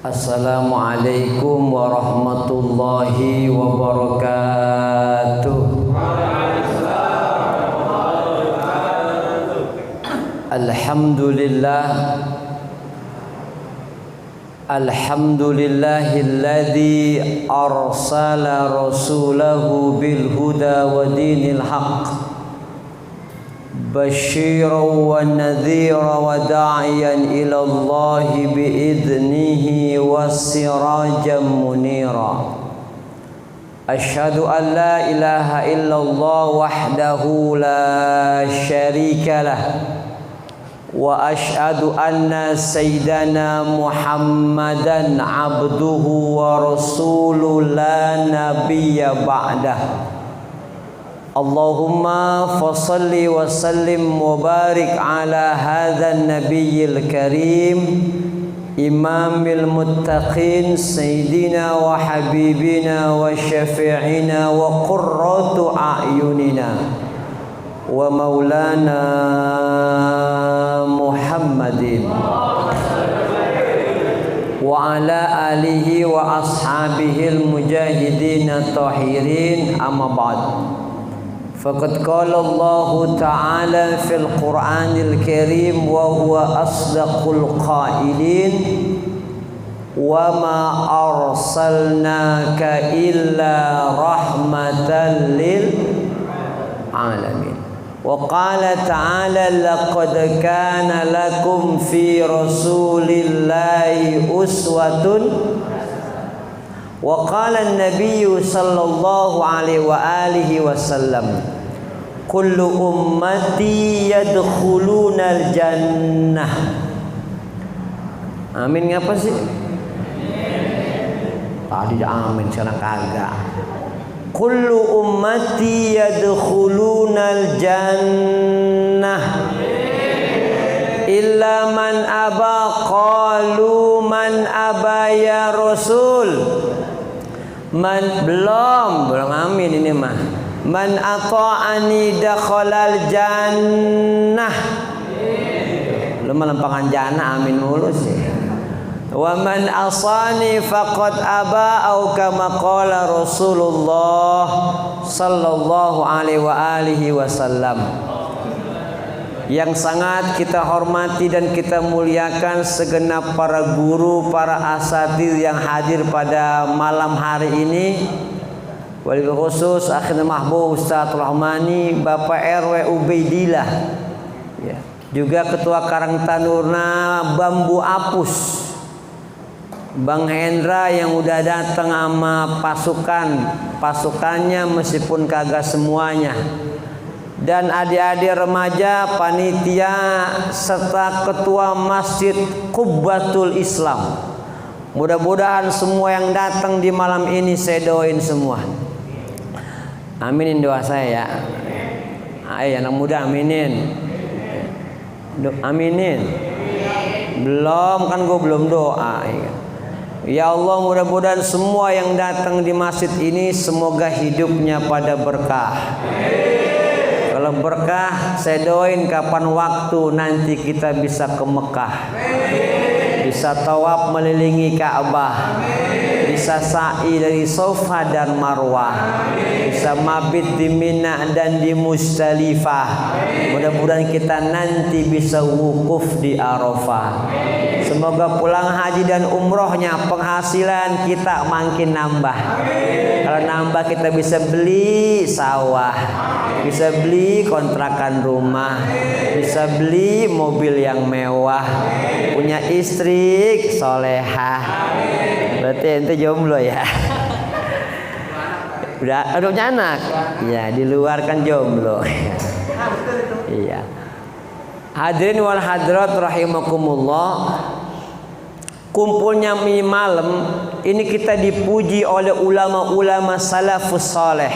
Assalamualaikum warahmatullahi wabarakatuh. Alhamdulillahilladzi arsala rasulahu bil huda wa dinil haqq بشيرا ونذيرا وداعيا إلى الله بإذنه وسراجا منيرا أشهد أن لا إله إلا الله وحده لا شريك له وأشهد أن سيدنا محمدا عبده ورسوله لا نبي بعده Allahumma fasalli wa sallim wa barik ala hadha nabiyil karim imamil muttaqin sayyidina wa habibina wa syafi'ina wa qurratu a'yunina wa maulana Muhammadin wa ala alihi wa ashabihil mujahidin at-tahirin amma ba'd. Faqad qala Allah Ta'ala fil Qur'anil Karim wa huwa asdaqul qailin wa ma arsalnaka illa rahmatan lil alamin. Wa qala ta'ala laqad kana lakum fi rasulillahi uswatun. Wa qala an-nabiy sallallahu alaihi wa alihi wasallam kullu ummati yadkhuluna al-jannah. Amin ngapa sih? Tadi amin sekarang kagak. Kullu ummati yadkhuluna al-jannah illa man aba qalu man aba ya rasul. Belum amin ini mah. Man ata'ani dakhalal jannah. Belum melemparkan jannah amin mulu sih. Wa man asani faqad aba au kama qala Rasulullah sallallahu alaihi wa alihi wasallam. Yang sangat kita hormati dan kita muliakan segenap para guru, para asatidz yang hadir pada malam hari ini. Wabil khusus akhirnya mahbub Ustaz Rahmani, Bapak RW Ubaidillah, ya. Juga Ketua Karang Tandurna Bambu Apus, Bang Hendra yang udah datang sama pasukannya meskipun kagak semuanya. Dan adik-adik remaja, panitia, serta ketua Masjid Qubbatul Islam. Mudah-mudahan semua yang datang di malam ini saya doain semua. Aminin doa saya ya. Ayo anak muda aminin. Aminin. Belum kan gue belum doa. Ya Allah, mudah-mudahan semua yang datang di masjid ini semoga hidupnya pada berkah. Kalau berkah, saya doain kapan waktu nanti kita bisa ke Mekah, bisa tawaf melilingi Ka'bah, bisa sa'i dari Safa dan Marwah, bisa mabit di Mina dan di Musdalifah. Mudah-mudahan kita nanti bisa wukuf di Arafah. Semoga pulang haji dan umrohnya penghasilan kita makin nambah. Kalau nambah kita bisa beli sawah, bisa beli kontrakan rumah, bisa beli mobil yang mewah, punya istri solehah. Berarti ente jomblo ya? Udah punya anak? Ya, di luar kan jomblo. Iya. Hadirin wal hadirat rahimakumullah. Kumpulnya malam ini kita dipuji oleh ulama-ulama salafus saleh.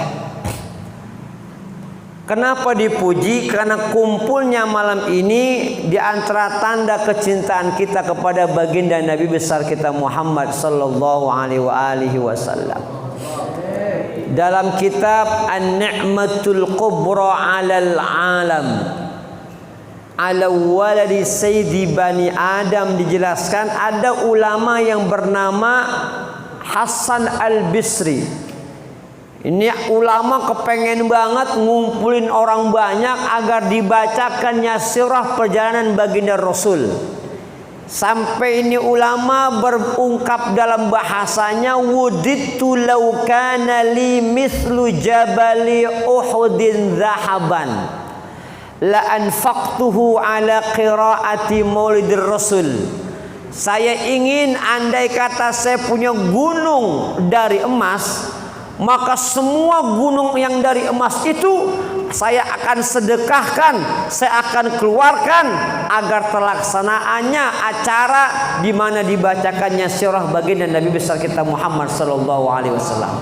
Kenapa dipuji? Karena kumpulnya malam ini di antara tanda kecintaan kita kepada baginda Nabi besar kita Muhammad sallallahu alaihi wasallam. Dalam kitab An-Ni'matul Kubra 'alal 'Alam, ala waladi sayyidi bani Adam dijelaskan ada ulama yang bernama Hasan Al-Bisri. Ini ulama kepengen banget ngumpulin orang banyak agar dibacakannya sirah perjalanan baginda Rasul. Sampai ini ulama berungkap dalam bahasanya, wuditu law kana li mithlu jabali Uhudin zahaban la anfaqtuhu ala qiraati maulidir Rasul. Saya ingin andai kata saya punya gunung dari emas, maka semua gunung yang dari emas itu saya akan sedekahkan, saya akan keluarkan agar terlaksanaannya acara di mana dibacakannya sirah baginda Nabi besar kita Muhammad sallallahu alaihi wasallam.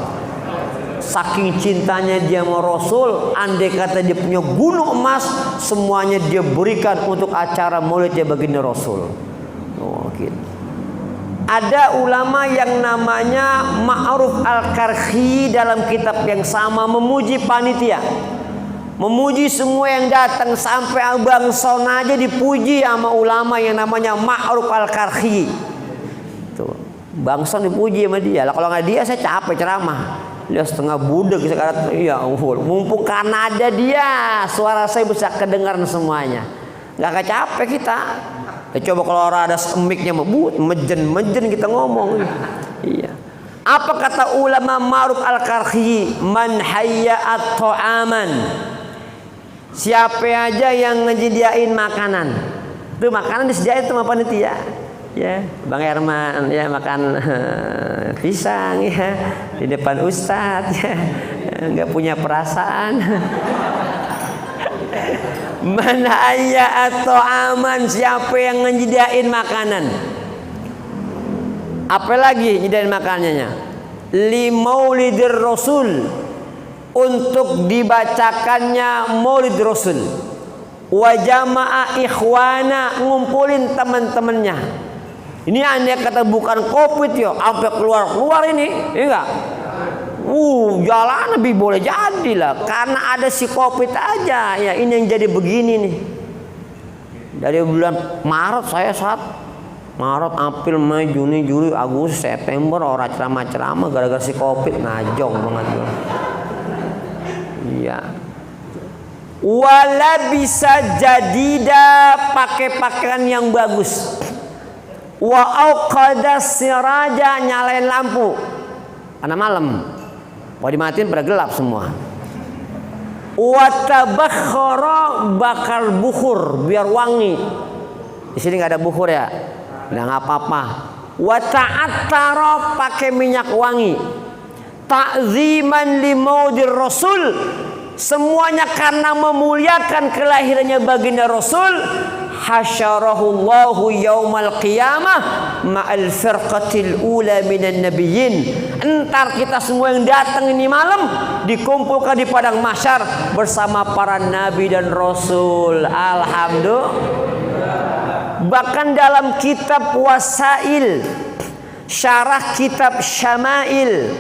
Saking cintanya dia sama Rasul, andai kata dia punya gunung emas, semuanya dia berikan untuk acara maulidnya baginda Rasul. Oh, gitu. Ada ulama yang namanya Ma'ruf Al-Karhi dalam kitab yang sama memuji panitia, memuji semua yang datang, sampai Abang Son aja dipuji sama ulama yang namanya Ma'ruf Al-Karhi. Tuh, Bang Son dipuji sama dia. Lah kalau nggak dia saya capek ceramah. Dia setengah budek sekarang. Ya mumpung karena ada dia, suara saya bisa kedengaran semuanya. Nggak capek kita. Coba kalau orang ada mic-nya mejen kita ngomong. Iya. Apa kata ulama Ma'ruf Al-Karhi? Man hayya'at ta'aman. Siapa aja yang ngejadiin makanan. Itu makanan disediain sama panitia. Ya, Bang Herman ya makan pisang ya di depan Ustadz ya. Enggak punya perasaan. Man hayya'at ta'aman, siapa yang nyediain makanan. Apalagi nyediain makanannya? Li maulidir Rasul, untuk dibacakannya maulid Rasul. Wa jama'a ikhwana, ngumpulin teman-temannya. Ini andai kata bukan Covid ya, sampai keluar ini, ya enggak? Jalan lebih boleh jadilah, karena ada si Covid aja. Ya ini yang jadi begini nih. Dari bulan Maret saya Maret, April, Mei, Juni, Juli, Agustus, September orang ceramah-ceramah gara-gara si Covid najong banget. Iya. Wala bisa jadida, pakai pakaian yang bagus. Wa auqadas siraja, nyalain lampu karena malam. Mau dimatiin pada gelap semua. Wa tabakhara, bakar bukhur biar wangi. Di sini nggak ada bukhur ya, nggak apa-apa. Wa ta'attara, pakai minyak wangi. Ta'ziman li maudir Rasul, semuanya karena memuliakan kelahirannya baginda Rasul. Hasyarahullahu yaumal qiyamah ma'al firqatil ula minan nabiyyin. Entar kita semua yang datang ini malam dikumpulkan di padang mahsyar bersama para nabi dan rasul. Alhamdulillah. Bahkan dalam kitab Wasail, syarah kitab Syama'il,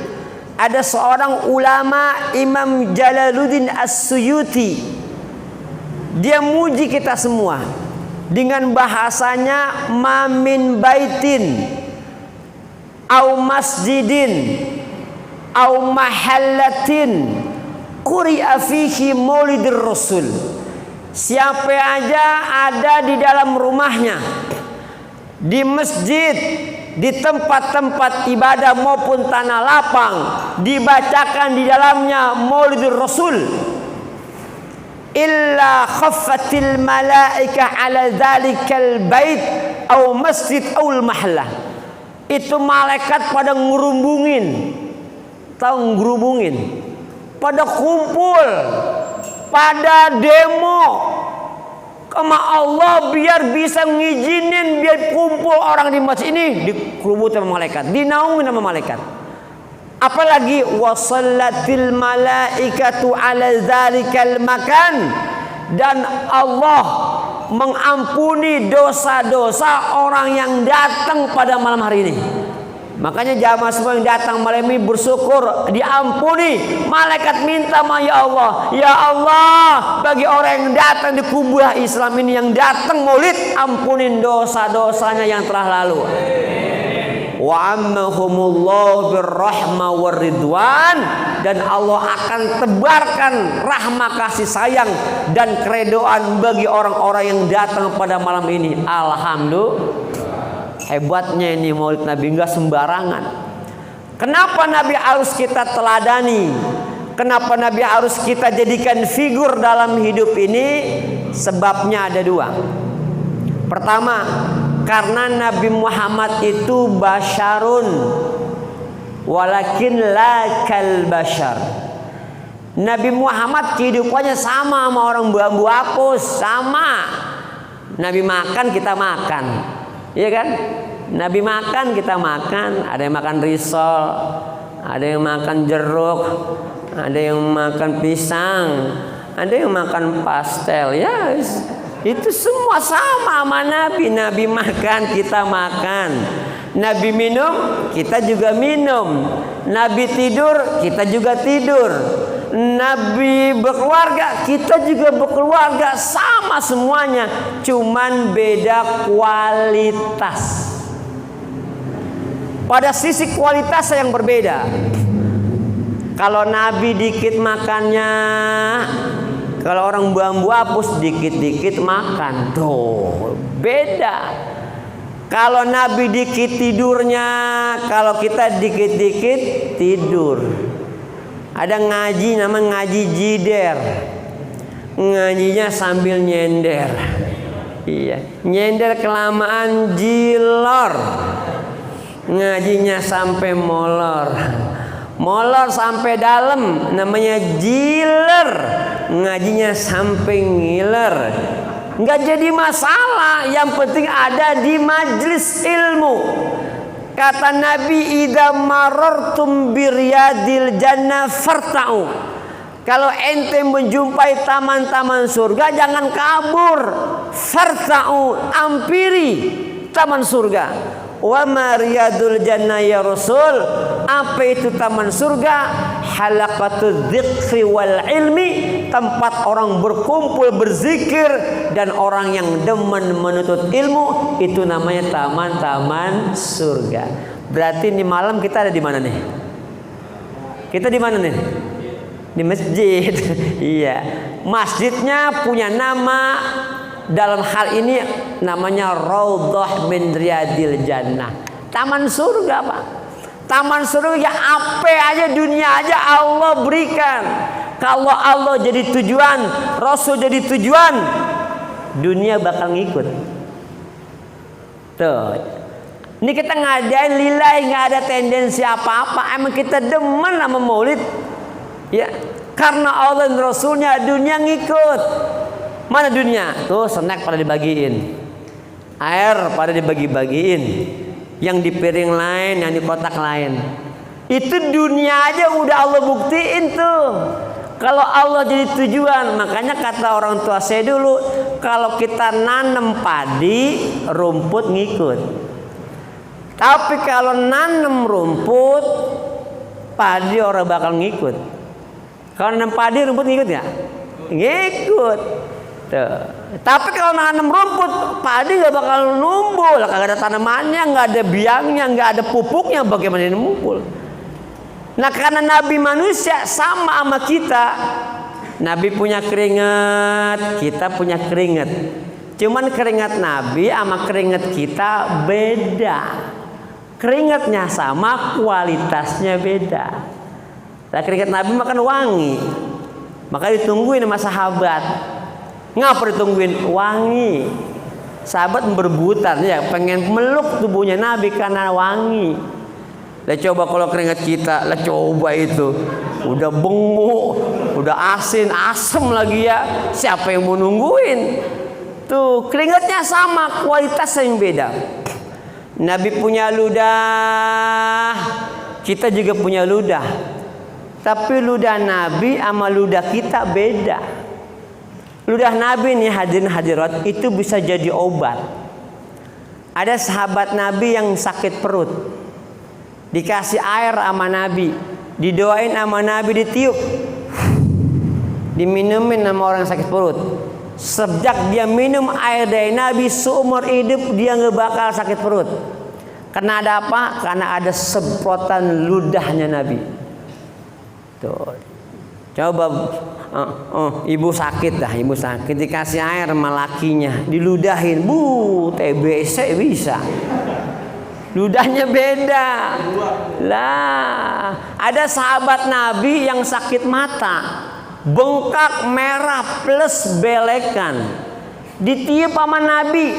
ada seorang ulama Imam Jalaluddin As-Suyuti. Dia muji kita semua dengan bahasanya, mamin baitin au masjidin au mahallatin quri'a fihi maulidir Rasul. Siapa aja ada di dalam rumahnya, di masjid, di tempat-tempat ibadah maupun tanah lapang, dibacakan di dalamnya maulidir Rasul, illa khaffatil malaika ala dzalikal bait au masjid au mahallah. Itu malaikat pada ngerumbungin, tahu ngerumbungin, pada kumpul, pada demo sama Allah biar bisa ngizinin biar kumpul orang di masjid ini, dikerubutin sama malaikat, dinaungin sama malaikat. Apalagi wasallatil malaikatu ala dzalikal makan, dan Allah mengampuni dosa-dosa orang yang datang pada malam hari ini. Makanya jamaah semua yang datang malam ini bersyukur diampuni. Malaikat minta, ya Allah, bagi orang yang yang datang di kubah Islam ini, yang datang maulid, ampunin dosa-dosanya yang telah lalu. Wa ammahumullahu birrahma waridwan, dan Allah akan tebarkan rahmah kasih sayang dan keredoan bagi orang-orang yang datang pada malam ini. Alhamdulillah. Hebatnya ini maulid Nabi, enggak sembarangan. Kenapa Nabi harus kita teladani? Kenapa Nabi harus kita jadikan figur dalam hidup ini? Sebabnya ada dua. Pertama, karena Nabi Muhammad itu basyarun, walakin la kal bashar. Nabi Muhammad kehidupannya sama orang bambu apus, sama. Nabi makan, kita makan. Iya kan? Nabi makan, kita makan. Ada yang makan risol, ada yang makan jeruk, ada yang makan pisang, ada yang makan pastel. Ya, itu semua sama sama Nabi. Nabi makan, kita makan. Nabi minum, kita juga minum. Nabi tidur, kita juga tidur. Nabi berkeluarga, kita juga berkeluarga, sama semuanya, cuman beda kualitas. Pada sisi kualitas yang berbeda. Kalau Nabi dikit makannya, kalau orang bambu apus dikit-dikit makan, tuh beda. Kalau Nabi dikit tidurnya, kalau kita dikit-dikit tidur. Ada ngaji namanya ngaji jider. Ngajinya sambil nyender. Iya, nyender kelamaan jilor. Ngajinya sampai molor. Molor sampai dalam namanya jiler. Ngajinya sampai ngiler. Enggak jadi masalah, yang penting ada di majelis ilmu. Kata Nabi, idza marartum biryadil jannah farta'u. Kalau ente menjumpai taman-taman surga, jangan kabur. Farta'u, ampiri taman surga. Wa ma riyadul jannah ya Rasul? Apa itu taman surga? Halaqatul dzikri wal ilmi, tempat orang berkumpul berzikir dan orang yang demen menuntut ilmu, itu namanya taman-taman surga. Berarti ini malam kita ada di mana nih? Kita di mana nih? Di masjid. Iya. Masjidnya punya nama, dalam hal ini namanya Raudhah min Riyadil Jannah. Taman surga, Pak. Taman surga, apa aja dunia aja Allah berikan. Kalau Allah jadi tujuan, Rasul jadi tujuan, dunia bakal ngikut. Tuh. Ini kita ngadain lillahi, nggak ada tendensi apa-apa. Emang kita demen sama maulid. Ya, karena Allah dan Rasulnya, dunia ngikut. Mana dunia? Tuh snack pada dibagiin, air pada dibagi-bagiin, yang di piring lain, yang di kotak lain. Itu dunia aja udah Allah buktiin tuh. Kalau Allah jadi tujuan, makanya kata orang tua saya dulu, kalau kita nanam padi, rumput ngikut. Tapi kalau nanam rumput, padi orang bakal ngikut. Kalau nanam padi, rumput ngikut ya? Ngikut. Tuh. Tapi kalau nanam rumput, padi nggak bakal numbul. Kagak ada tanamannya, nggak ada biangnya, nggak ada pupuknya, bagaimana dia numbul? Nah, karena Nabi manusia sama kita. Nabi punya keringat, kita punya keringat. Cuman keringat Nabi sama keringat kita beda. Keringatnya sama, kualitasnya beda. Nah, keringat Nabi makan wangi, maka ditungguin sama sahabat. Ngapa ditungguin? Wangi. Sahabat berebutan ya, pengen meluk tubuhnya Nabi karena wangi. Lah coba kalau keringat kita, lah coba itu udah benguk, udah asin, asem lagi ya. Siapa yang mau nungguin? Tuh, keringatnya sama, kualitasnya yang beda. Nabi punya ludah, kita juga punya ludah. Tapi ludah Nabi sama ludah kita beda. Ludah Nabi nih, hadirin hadirat, itu bisa jadi obat. Ada sahabat Nabi yang sakit perut, dikasih air sama Nabi, didoain sama Nabi, ditiup, diminumin sama orang sakit perut. Sejak dia minum air dari Nabi, seumur hidup dia nggak bakal sakit perut. Karena ada apa? Karena ada semprotan ludahnya Nabi. Tuh. Coba ibu sakit dikasih air sama lakinya, diludahin, TBC bisa. Ludahnya beda. Lah, ada sahabat Nabi yang sakit mata, bengkak merah plus belekan, ditiup sama Nabi,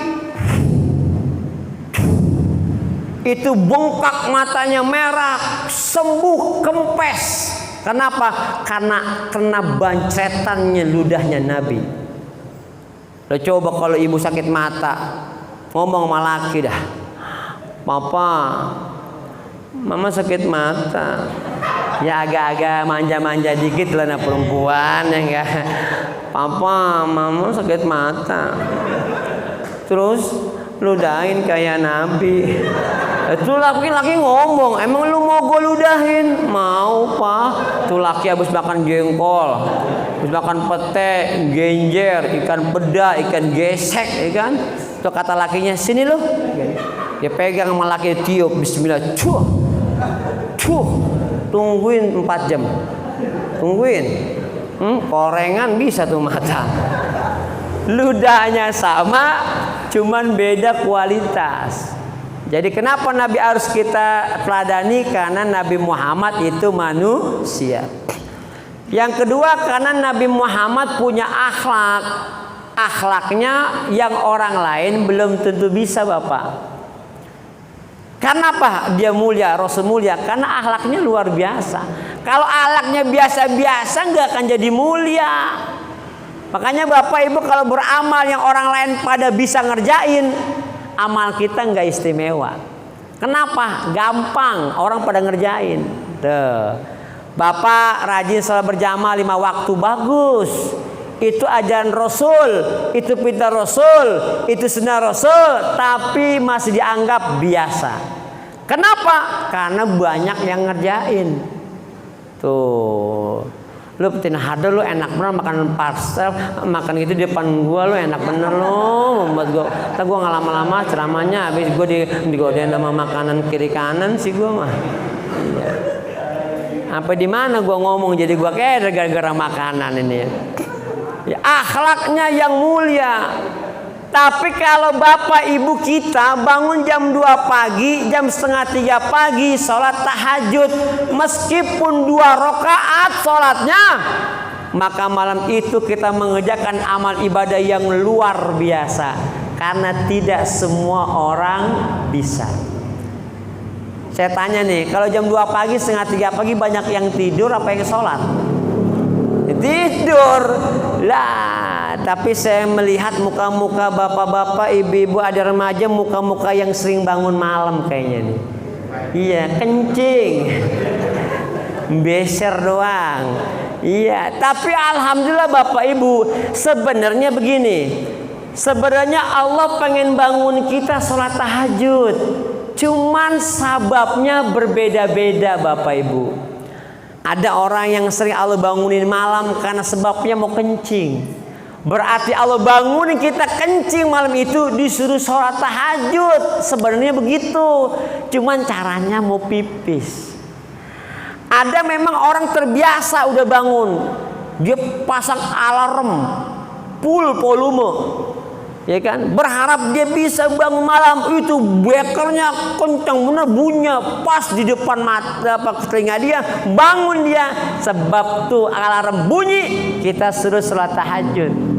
itu bengkak matanya merah, sembuh kempes. Kenapa? Karena kena bancetannya ludahnya Nabi. Lo coba kalau ibu sakit mata ngomong sama laki dah, Papa, Mama sakit mata. Ya agak-agak manja-manja dikit lah anak perempuan ya enggak. Papa, Mama sakit mata. Terus ludahin kayak Nabi. Itu laki-laki ngomong, emang lu mau gue ludahin? Mau Pak. Tuh laki habis makan jengkol, habis makan pete, genjer, ikan peda, ikan gesek, ya kan? Tuh kata lakinya, sini lu. Dia pegang sama laki, tiup, bismillah, cuh, tungguin 4 jam, tungguin, korengan bisa tuh mata. Ludahnya sama, cuman beda kualitas. Jadi kenapa Nabi harus kita teladani? Karena Nabi Muhammad itu manusia. Yang kedua, karena Nabi Muhammad punya akhlak. Akhlaknya yang orang lain belum tentu bisa, Bapak. Karena apa? Dia mulia, Rasul mulia. Karena akhlaknya luar biasa. Kalau akhlaknya biasa-biasa nggak akan jadi mulia. Makanya Bapak Ibu kalau beramal yang orang lain pada bisa ngerjain, amal kita nggak istimewa. Kenapa? Gampang, orang pada ngerjain. Tuh. Bapak rajin salat berjamaah 5 waktu, bagus. Itu ajaran Rasul, itu perintah Rasul, itu sunnah Rasul, tapi masih dianggap biasa. Kenapa? Karena banyak yang ngerjain. Tuh. Lu petin hadal, lu enak bener makan parcel, makan gitu di depan gua, lu enak bener lu membuat gua. Ntar gua nggak lama-lama ceramahnya, habis gua digodain sama makanan kiri kanan sih gua mah. Iya. Apa di mana gua ngomong jadi gua kayak gara-gara makanan ini. Ya, akhlaknya yang mulia. Tapi kalau bapak ibu kita bangun jam 2 pagi, jam setengah 3 pagi, sholat tahajud, meskipun 2 rakaat sholatnya, maka malam itu kita mengerjakan amal ibadah yang luar biasa. Karena tidak semua orang bisa. Saya tanya nih, kalau jam 2 pagi, setengah 3 pagi banyak yang tidur apa yang sholat? Tidur lah. Tapi saya melihat muka-muka bapak-bapak, ibu-ibu, ada remaja, muka-muka yang sering bangun malam kayaknya nih. Iya, kencing, beser doang. Iya, tapi alhamdulillah bapak ibu, sebenarnya begini. Sebenarnya Allah pengen bangun kita sholat tahajud. Cuman sababnya berbeda-beda bapak ibu. Ada orang yang sering Allah bangunin malam karena sebabnya mau kencing. Berarti Allah bangunin kita kencing malam itu disuruh sholat tahajud. Sebenarnya begitu. Cuman caranya mau pipis. Ada memang orang terbiasa udah bangun, dia pasang alarm full volume, ya kan? Berharap dia bisa bangun malam itu bekernya kencang bener, bunyinya pas di depan mata telinga dia, bangun dia. Sebab tuh alarm bunyi, kita suruh sholat tahajud.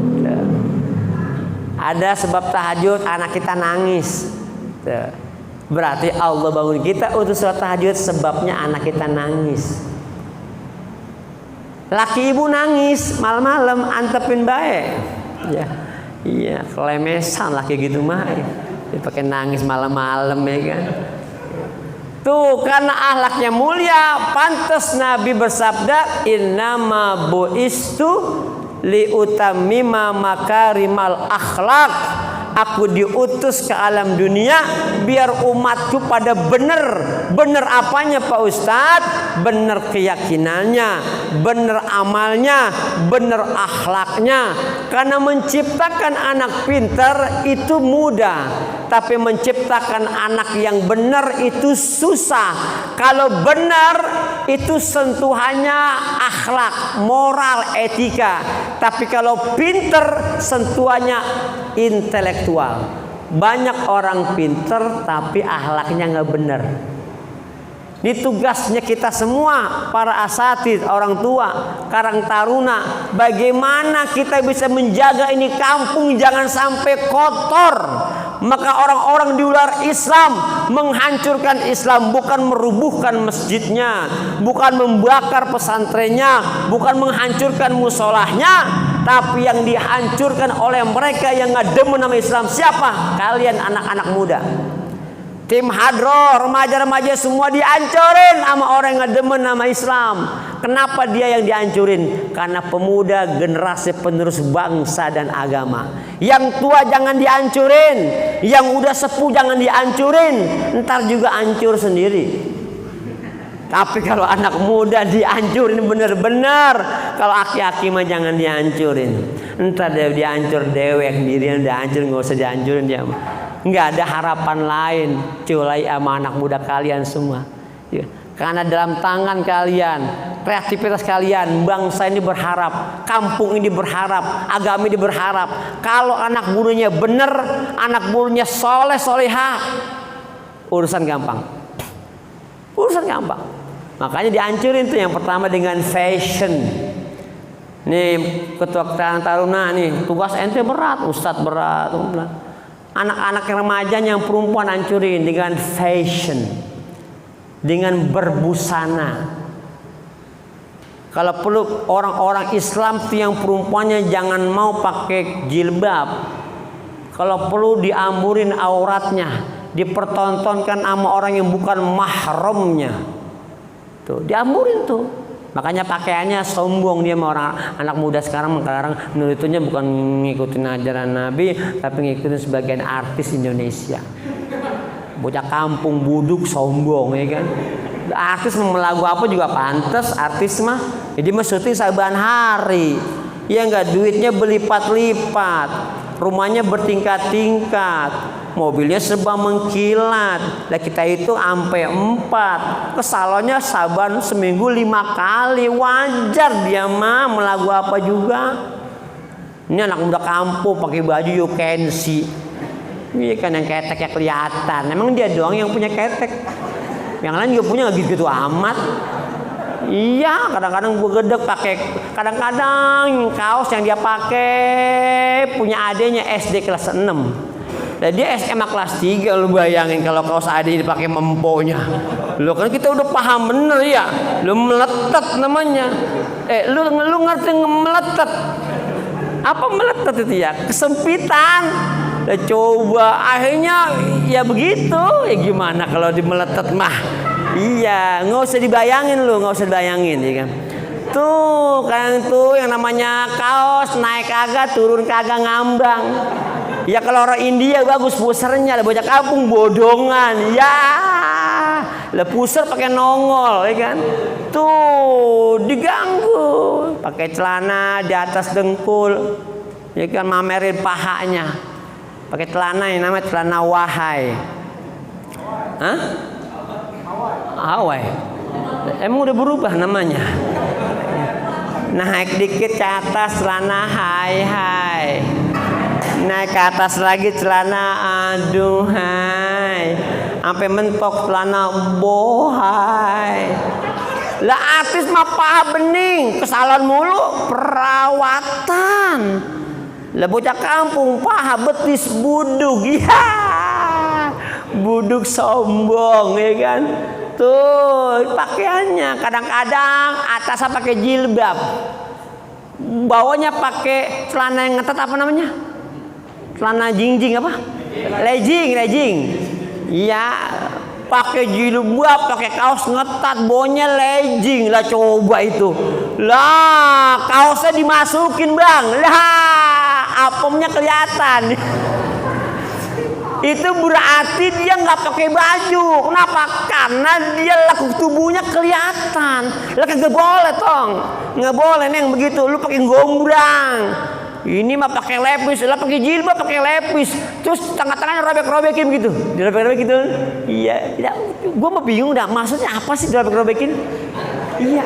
Ada sebab tahajud anak kita nangis, berarti Allah bangun kita untuk sholat tahajud, sebabnya anak kita nangis. Laki ibu nangis malam-malam antepin baik, ya. Iya, kelemesan laki gitu mah. Dia pakai nangis malam-malam ya kan. Tuh karena akhlaknya mulia, pantas Nabi bersabda, innama bu'istu li utammima makarimal akhlak. aku diutus ke alam dunia biar umatku pada bener apanya Pak Ustadz? Bener keyakinannya, bener amalnya, bener akhlaknya. Karena menciptakan anak pintar itu mudah, tapi menciptakan anak yang benar itu susah. Kalau benar itu sentuhannya akhlak, moral, etika. Tapi kalau pintar sentuhannya intelektual. Banyak orang pintar tapi akhlaknya nggak benar. Ini tugasnya kita semua, para asatidz, orang tua, karang taruna. Bagaimana kita bisa menjaga ini kampung jangan sampai kotor. Maka orang-orang di luar Islam menghancurkan Islam, bukan merubuhkan masjidnya, bukan membakar pesantrennya, bukan menghancurkan musolahnya, tapi yang dihancurkan oleh mereka yang nggak demen nama Islam. Siapa? Kalian anak-anak muda. Tim hadroh, remaja-remaja semua dihancurin sama orang yang nggak demen nama Islam. Kenapa dia yang dihancurin? Karena pemuda generasi penerus bangsa dan agama. Yang tua jangan dihancurin, yang udah sepuh jangan dihancurin, ntar juga hancur sendiri. Tapi kalau anak muda dihancurin bener-bener, kalau aki-aki mah jangan dihancurin. Ntar dia dihancur dewek sendirian, udah hancur, nggak usah dihancurin dia. Nggak ada harapan lain kecuali sama anak muda kalian semua. Ya. Karena dalam tangan kalian, kreativitas kalian, bangsa ini berharap, kampung ini berharap, agama ini berharap. Kalau anak burunya bener, anak burunya soleh solehah, urusan gampang. Urusan gampang. Makanya dihancurin tuh yang pertama dengan fashion. Nih ketua karang taruna nih, tugas ente berat, ustadz berat. Anak-anak remaja yang perempuan hancurin dengan fashion, dengan berbusana. Kalau perlu orang-orang Islam tuh yang perempuannya jangan mau pakai jilbab. Kalau perlu diamburin auratnya, dipertontonkan sama orang yang bukan mahramnya. Tuh, diamburin tuh. Makanya pakaiannya sombong dia sama orang anak muda sekarang menurutnya bukan ngikutin ajaran Nabi, tapi ngikutin sebagian artis Indonesia. Bocah kampung buduk sombong ya kan. Artis lagu apa juga pantas artis mah. Jadi mah syuting saban hari. Ya enggak, duitnya berlipat-lipat. Rumahnya bertingkat-tingkat, mobilnya serba mengkilat. Lah kita itu sampai 4 ke salonnya saban seminggu 5 kali. Wajar dia mah melagu apa juga. Ini anak muda kampung pakai baju you can see. Ini kan yang keteknya kelihatan. Emang dia doang yang punya ketek. Yang lain juga punya nggak gitu amat. Iya, kadang-kadang gue gedek pakai, kadang-kadang kaos yang dia pakai punya adenya SD kelas 6. Dan dia SMA kelas 3, lu bayangin kalau kaos adenya dipakai memponya. Lu kan kita udah paham bener ya. Lu meletet namanya. Lu ngerti meletet? Apa meletet itu ya? Kesempitan. Nah, coba akhirnya ya begitu. Ya gimana kalau dimeletet mah? Iya, nggak usah dibayangin lu, nggak usah dibayangin, ya kan? Tuh, kan tuh yang namanya kaos naik kagak, turun kagak ngambang. Ya kalau orang India bagus pusernya, bocah kampung bodongan, ya. Lah puser pakai nongol, ya kan? Tuh diganggu, pakai celana di atas dengkul, ya kan mamerin pahanya, pakai celana yang namanya celana wahai. Hah? Awai, emang udah berubah namanya. Naik dikit ke atas celana hai, naik ke atas lagi celana aduhai, sampai mentok celana bohai. Lah artis mah paha bening, ke salon mulu perawatan. Lah bocah kampung paha betis buduk, ya buduk sombong ya kan. Tuh pakaiannya kadang-kadang atasnya pakai jilbab, bawahnya pakai celana yang ngetat apa namanya? Celana jingjing apa? Legging. Iya, pakai jilbab, pakai kaos ngetat, bawahnya legging. Lah coba itu. Lah kaosnya dimasukin bang, lah apemnya kelihatan. itu berarti dia nggak pakai baju. Kenapa? Karena dia laku tubuhnya kelihatan. Lah kagak boleh tong, nggak boleh neng begitu. Lu pakai gombrang, ini mah pakai lepis, lah pakai jilbab pakai lepis, terus tangan-tangannya robek-robekin gitu, dirobek-robek gitu. Iya, gue mah bingung dah, maksudnya apa sih dirobek-robekin? Iya,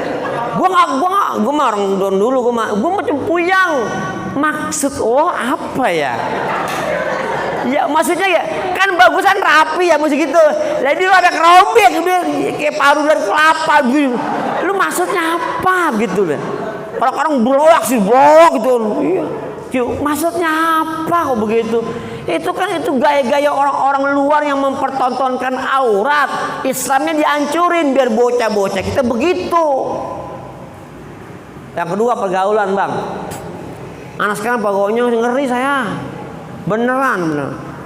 gue mah orang dulu, gue macam puyang. Maksud apa ya? Ya maksudnya ya kan bagusan rapi ya musik gitu. Jadi robek-robek kayak paru dari kelapa gitu. Lu maksudnya apa gitu loh? Orang-orang blok gitu. Iya. Maksudnya apa kok begitu? Itu kan gaya-gaya orang-orang luar yang mempertontonkan aurat. Islamnya dihancurin biar bocah-bocah kita begitu. Yang kedua pergaulan bang. Anak sekarang pokoknya ngeri saya. Beneran.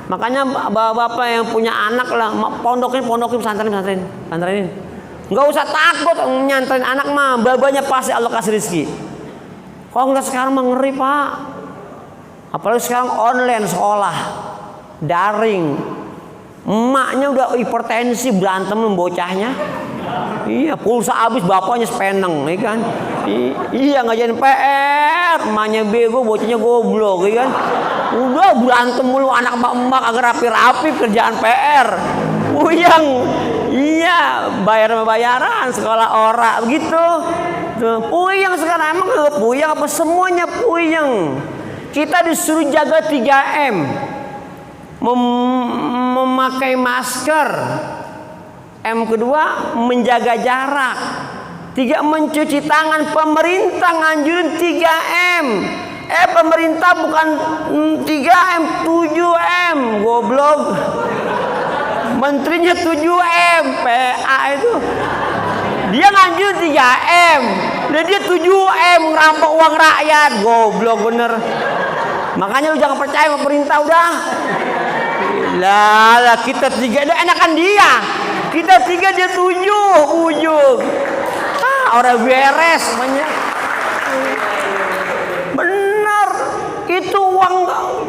Makanya bapak-bapak yang punya anak lah pondokin pesantren. Nggak usah takut nyanterin anak mah. Babanya pasti Allah kasih rezeki. Kalau nggak sekarang mah ngeri pak. Apalagi sekarang online sekolah, daring, emaknya udah hipertensi berantem bocahnya. Iya, pulsa habis bapaknya sepeneng, ya kan? Iya ngajarin PR, emaknya bego, bocahnya goblok, ya kan? Udah berantem mulu anak emak agak rapi-rapi kerjaan PR. Puyang, iya bayaran sekolah ora begitu. Tuh, puyang sekarang emang gak puyang apa semuanya puyang. Kita disuruh jaga 3M, memakai masker. M kedua menjaga jarak. 3 mencuci tangan. Pemerintah nganjurin 3M. Pemerintah bukan 3M, 7M. Goblok. Menterinya 7M, PA itu. Dia nganjurin 3M. Dan dia 7M ngerampok uang rakyat. Goblok bener. Makanya lu jangan percaya sama pemerintah udah. Lah kita 3 itu enakan dia. Kita 3 dia 7 ujung. Orang beres semuanya. Bener. Itu uang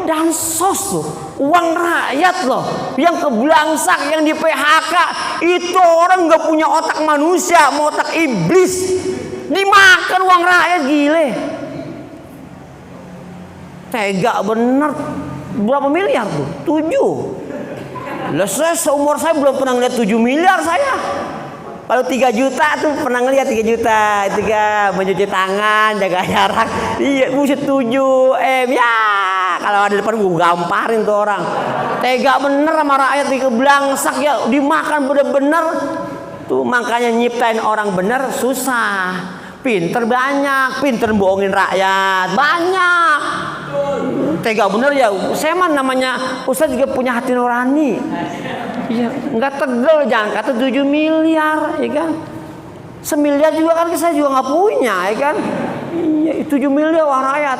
dansos tuh. Uang rakyat loh. Yang kebelangsak, yang di PHK. Itu orang gak punya otak manusia, mau otak iblis. Dimakan uang rakyat gile. Tega bener. Berapa miliar tuh? 7. Lah saya seumur saya belum pernah ngeliat 7 miliar saya. Kalau 3 juta tuh pernah ngeliat 3 juta. 3 mencuci tangan, jaga jarak. Iya, buset 7M. Ya, kalau ada depan gue gamparin tuh orang. Tega bener sama rakyat di kebelangsak ya, dimakan bener-bener. Tuh makanya nyiptain orang bener susah. Pinter banyak, pinter bohongin rakyat banyak. Tega bener ya. Saya mah namanya Ustaz juga punya hati nurani. Iya, nggak tegel jangan kata 7 miliar, ya kan? 1 miliar juga kan saya juga nggak punya, ya kan? Iya, 7 miliar uang rakyat.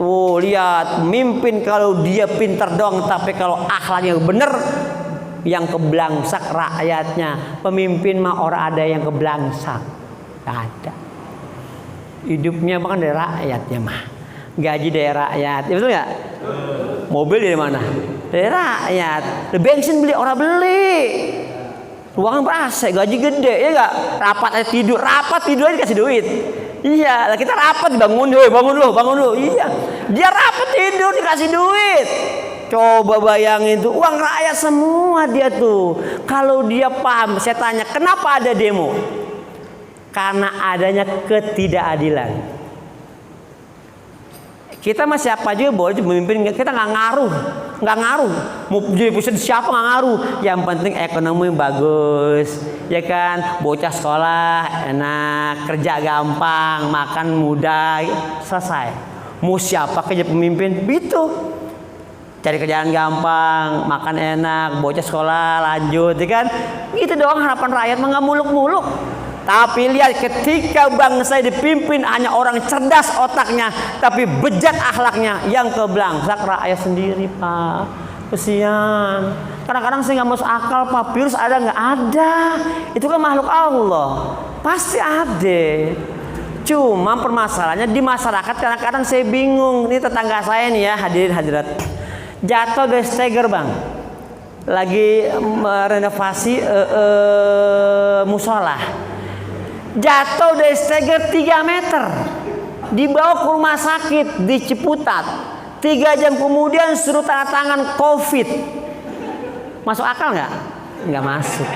Tuh lihat, mimpin kalau dia pinter doang, tapi kalau akhlaknya bener, yang keblangsak rakyatnya. Pemimpin mah orang ada yang keblangsak, nggak ada. Hidupnya bahkan dari rakyatnya mah. Gaji dari rakyat, ya betul nggak? Mobil dari mana? Dari rakyat. Bensin beli orang beli. Ruangan ber-AC, gaji gede ya nggak? Rapat aja tidur aja dikasih duit. Iya, kita rapat bangun lu. Iya, dia rapat tidur dikasih duit. Coba bayangin tuh uang rakyat semua dia tuh. Kalau dia paham, saya tanya kenapa ada demo? Karena adanya ketidakadilan. Kita mah siapa aja boleh memimpin, kita nggak ngaruh. Mau jadi pusat siapa nggak ngaruh. Yang penting ekonomi bagus, ya kan. Bocah sekolah enak, kerja gampang, makan mudah, selesai. Mau siapa kerja pemimpin, gitu. Cari kerjaan gampang, makan enak, bocah sekolah lanjut, ya kan. Gitu doang harapan rakyat, mah nggak muluk-muluk. Tapi lihat ketika bangsa dipimpin hanya orang cerdas otaknya, tapi bejat akhlaknya, yang keblangsak rakyat sendiri pak. Kesian. Kadang-kadang saya nggak masuk akal pak, virus ada nggak ada? Itu kan makhluk Allah, pasti ada. Cuma permasalahannya di masyarakat kadang-kadang saya bingung. Ini tetangga saya nih ya hadirin hadirat, jatuh dari steger bang. lagi merenovasi musola. Jatuh dari steger 3 meter. Dibawa ke rumah sakit di Ciputat. 3 jam kemudian suruh tanda tangan COVID. Masuk akal nggak? Nggak masuk.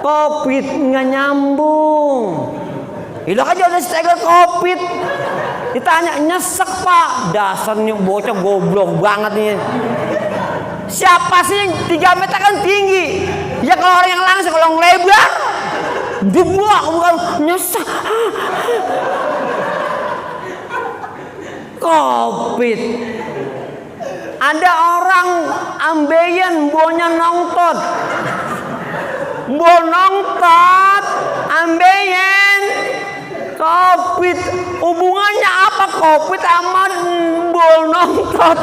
COVID nggak nyambung. Itu aja udah steger COVID. Ditanya nyesek pak. Dasarnya bocah goblok banget nih. Siapa sih yang 3 meter kan tinggi? Ya kalau orang yang langsung, kalau yang lebar dibuang, bukan nyesek. COVID. Ada orang ambeien bonya nongtot. Bo nongtot ambeien COVID. Hubungannya apa COVID sama bol nongtot?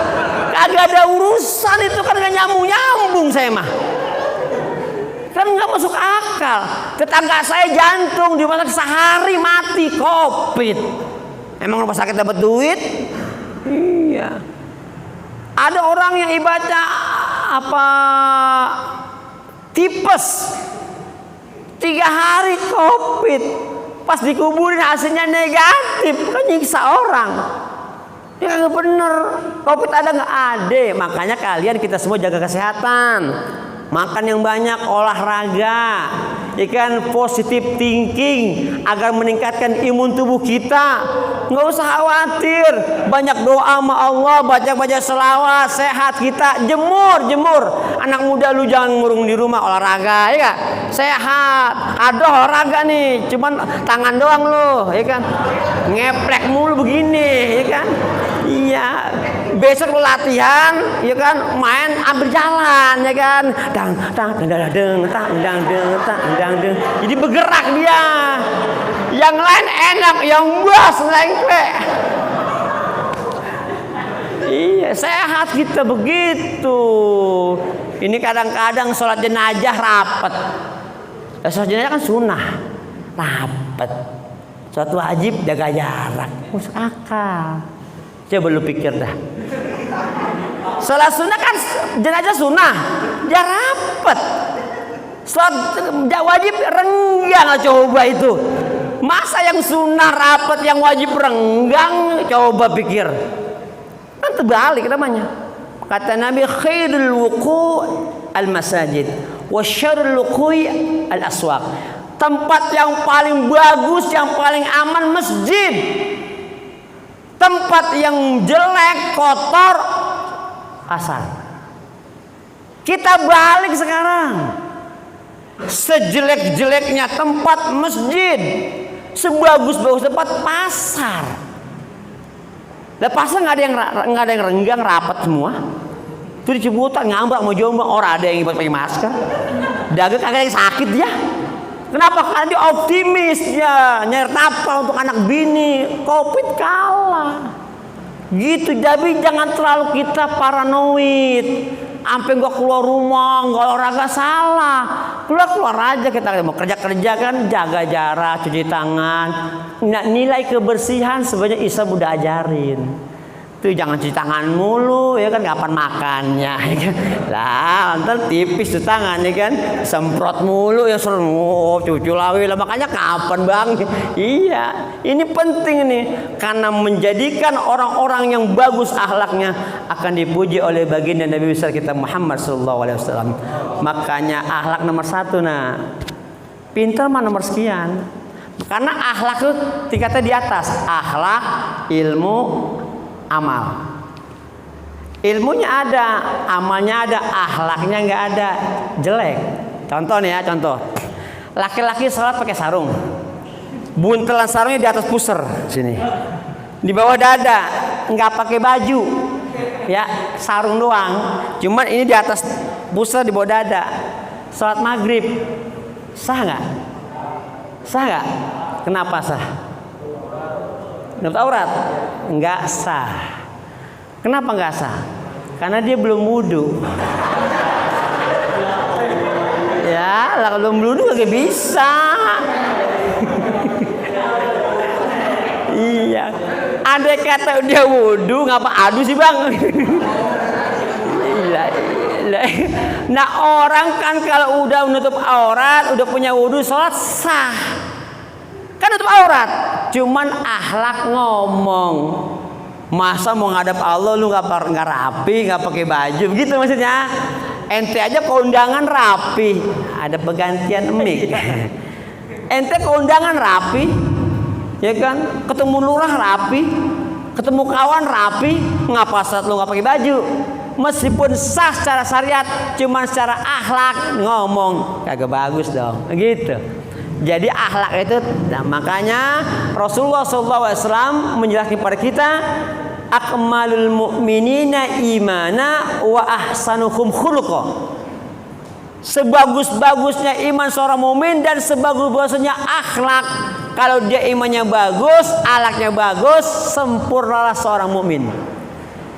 Kagak ada urusan, itu kan gak nyambung saya mah. Kan gak masuk akal. Tetangga saya jantung di rumah sakit sehari mati COVID. Emang rumah sakit dapat duit? Iya. Ada orang yang ibaratnya tipes 3 hari COVID. Pas dikuburin hasilnya negatif, kan nyiksa orang. Ya nggak bener. COVID ada nggak? Ada. Makanya kalian kita semua jaga kesehatan. Makan yang banyak, olahraga, ikan positive thinking agar meningkatkan imun tubuh kita. Nggak usah khawatir, banyak doa sama Allah, baca selawat, sehat kita, jemur. Anak muda lu jangan ngurung di rumah, olahraga, ya kan? Sehat, ada olahraga nih, cuman tangan doang lu, ya kan? Ngeplek mulu begini, ya kan? Iya. Besok lu latihan, ya kan, main ambil jalan, ya kan, dang. Jadi bergerak dia. Yang lain enak, yang bas lengke. Iya, sehat kita begitu. Ini kadang-kadang sholat jenazah rapet. Sholat jenazah kan sunnah, rapet. Sholat wajib jaga jarak, masuk akal. Coba lu pikir dah. Sholat sunnah kan jenazah sunnah, dia rapet. Sholat wajib renggang, coba itu. Masa yang sunnah rapet, yang wajib renggang? Coba pikir. Kan terbalik namanya. Kata Nabi, khairul wuqu' al-masajid wa syarrul wuqu' al-aswaq. Tempat yang paling bagus, yang paling aman masjid. Tempat yang jelek, kotor, pasar. Kita balik sekarang. Sejelek-jeleknya tempat masjid, sebagus-bagus tempat pasar. Lah pasar nggak ada yang renggang, rapat semua. Itu di Ciputat ngambak mau Jombang, orang ada yang pakai masker. Dagang kagak ada yang sakit ya. Kenapa? Karena dia optimis ya, nyari nafkah untuk anak bini. COVID kalah. Gitu, jadi jangan terlalu kita paranoid. Sampai gua keluar rumah, nggak olahraga, salah. Keluar aja, kita mau kerja kan, jaga jarak, cuci tangan. Nilai kebersihan sebenarnya Isa udah ajarin. Tuh jangan cuci tangan mulu, ya kan, kapan makannya, ya kan? Lah, ntar tipis tuh tangan, ya kan? Semprot mulu ya, cuci lawi lah, makanya kapan bang? Iya, ini penting nih, karena menjadikan orang-orang yang bagus akhlaknya akan dipuji oleh baginda Nabi besar kita Muhammad SAW. Makanya akhlak nomor 1, nah, pintar mah nomor sekian. Karena akhlak itu tingkatnya di atas, akhlak, ilmu, amal. Ilmunya ada, amalnya ada, akhlaknya nggak ada, jelek. Contoh nih ya, contoh. Laki-laki sholat pakai sarung, buntelan sarungnya di atas pusar sini, di bawah dada, nggak pakai baju, ya sarung doang. Cuman ini di atas pusar, di bawah dada. Sholat maghrib, sah nggak? Sah nggak? Kenapa sah? Menurut aurat nggak sah. Kenapa nggak sah? Karena dia belum wudu. Ya, lah kalau belum wudu nggak bisa. Iya. Andai kata dia wudu, ngapa adu sih bang? Iya. Nah orang kan kalau udah menutup aurat, udah punya wudu, sholat sah. Kan nutup aurat. Cuman akhlak ngomong. Masa mau ngadap Allah lu nggak rapi, nggak pakai baju, gitu maksudnya. Ente aja keundangan rapi, ada pergantian mic. Ente keundangan rapi, ya kan? Ketemu lurah rapi, ketemu kawan rapi, ngapa saat lu nggak pakai baju? Meskipun sah secara syariat, cuman secara akhlak ngomong kagak bagus dong, gitu. Jadi akhlak itu, nah, makanya Rasulullah SAW menjelaskan kepada kita, akmalul mu'minina imana wa ahsanuhum khuluqa. Sebagus-bagusnya iman seorang mukmin dan sebagus-bagusnya akhlak. Kalau dia imannya bagus, akhlaknya bagus, sempurnalah seorang mukmin.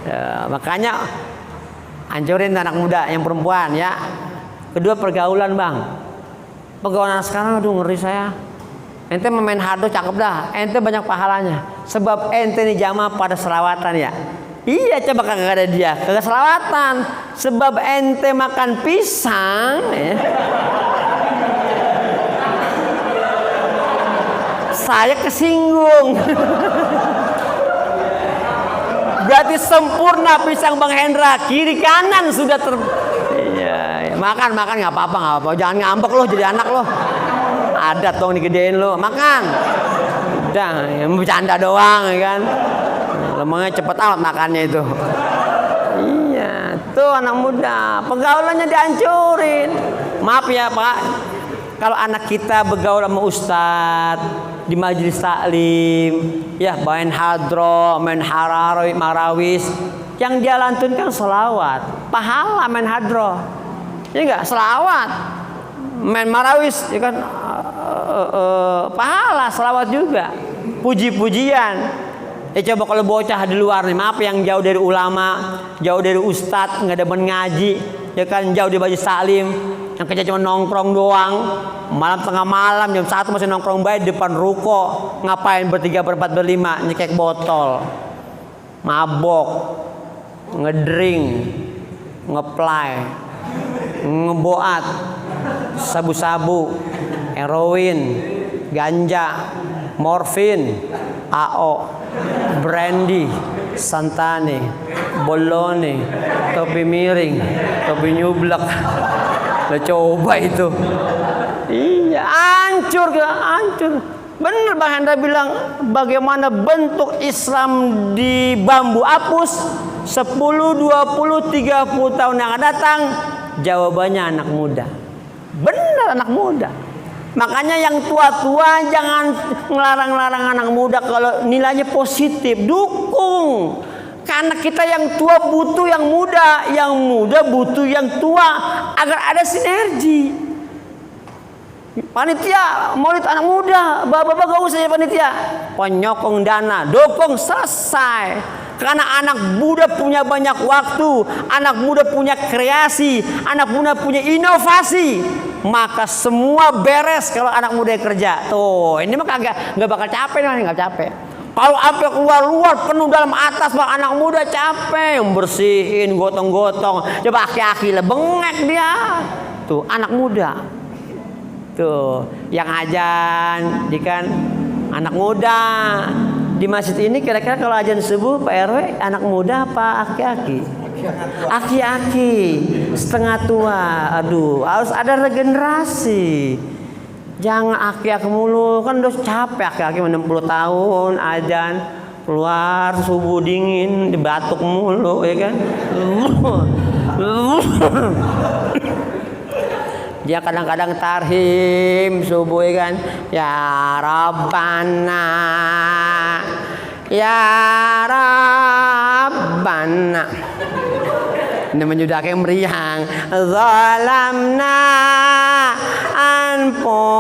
Ya, makanya anjurin anak muda yang perempuan ya. Kedua pergaulan bang. Pergaulan sekarang aduh ngeri saya. Ente main hado cakep dah. Ente banyak pahalanya. Sebab ente nih jamaah pada selawatan ya. Iya coba kagak ada dia. Kagak selawatan. Sebab ente makan pisang ya. Saya kesinggung. Berarti sempurna pisang Bang Hendra. Kiri kanan sudah Iya. Makan nggak apa-apa. Jangan ngambek loh jadi anak loh. Adat dong digedein lo, makan. Udah, yang bercanda doang ya kan. Lemangnya cepet amat makannya itu. Iya, tuh anak muda, pergaulannya dihancurin. Maaf ya Pak, kalau anak kita bergaul sama ustadz di majelis taklim, ya main hadro, main marawis, yang dia lantunkan selawat, pahala main hadro, ya enggak selawat. Main marawis ya kan pahala selawat juga, puji-pujian. Coba kalau bocah di luar nih, maaf yang jauh dari ulama, jauh dari ustadz, nggak demen ngaji, ya kan jauh di majelis taklim, yang kerja cuma nongkrong doang, malam tengah malam jam 1 masih nongkrong baik depan ruko, ngapain bertiga berempat berlima nyekek botol, mabok, ngedrink, ngeplay, ngeboat, sabu-sabu, heroin, ganja, morfin, AO, brandy, santane, bolone, topi miring, topi nyublak. Udah coba itu. Iya, hancur. Bener Bang Hendra bilang, bagaimana bentuk Islam di bambu apus 10, 20, 30 tahun yang akan datang? Jawabannya anak muda. Bener anak muda. Makanya yang tua-tua jangan ngelarang-larang anak muda kalau nilainya positif. Dukung. Karena kita yang tua butuh yang muda butuh yang tua agar ada sinergi. Panitia maulid anak muda, bapak-bapak gak usah ya panitia. Penyokong dana, dukung selesai. Karena anak muda punya banyak waktu, anak muda punya kreasi, anak muda punya inovasi. Maka semua beres kalau anak muda yang kerja. Tuh, ini mah nggak bakal capek nih, nggak capek. Kalau sampai keluar penuh dalam atas, bang anak muda capek, bersihin, gotong-gotong. Coba aki-aki lah, bengek dia. Tuh, anak muda. Tuh, yang ajan, kan anak muda. Di masjid ini kira-kira kalau ajan subuh Pak RW anak muda apa aki-aki? Aki-aki, setengah tua. Aduh, harus ada regenerasi. Jangan aki-aki mulu, kan udah capek aki-aki 60 tahun ajan keluar subuh dingin dibatuk mulu ya kan. Dia kadang-kadang tarhim subuh ya kan. Ya Rabbana, ya Rabbana. Ini menyudahkan meriang. Zalamna anfusana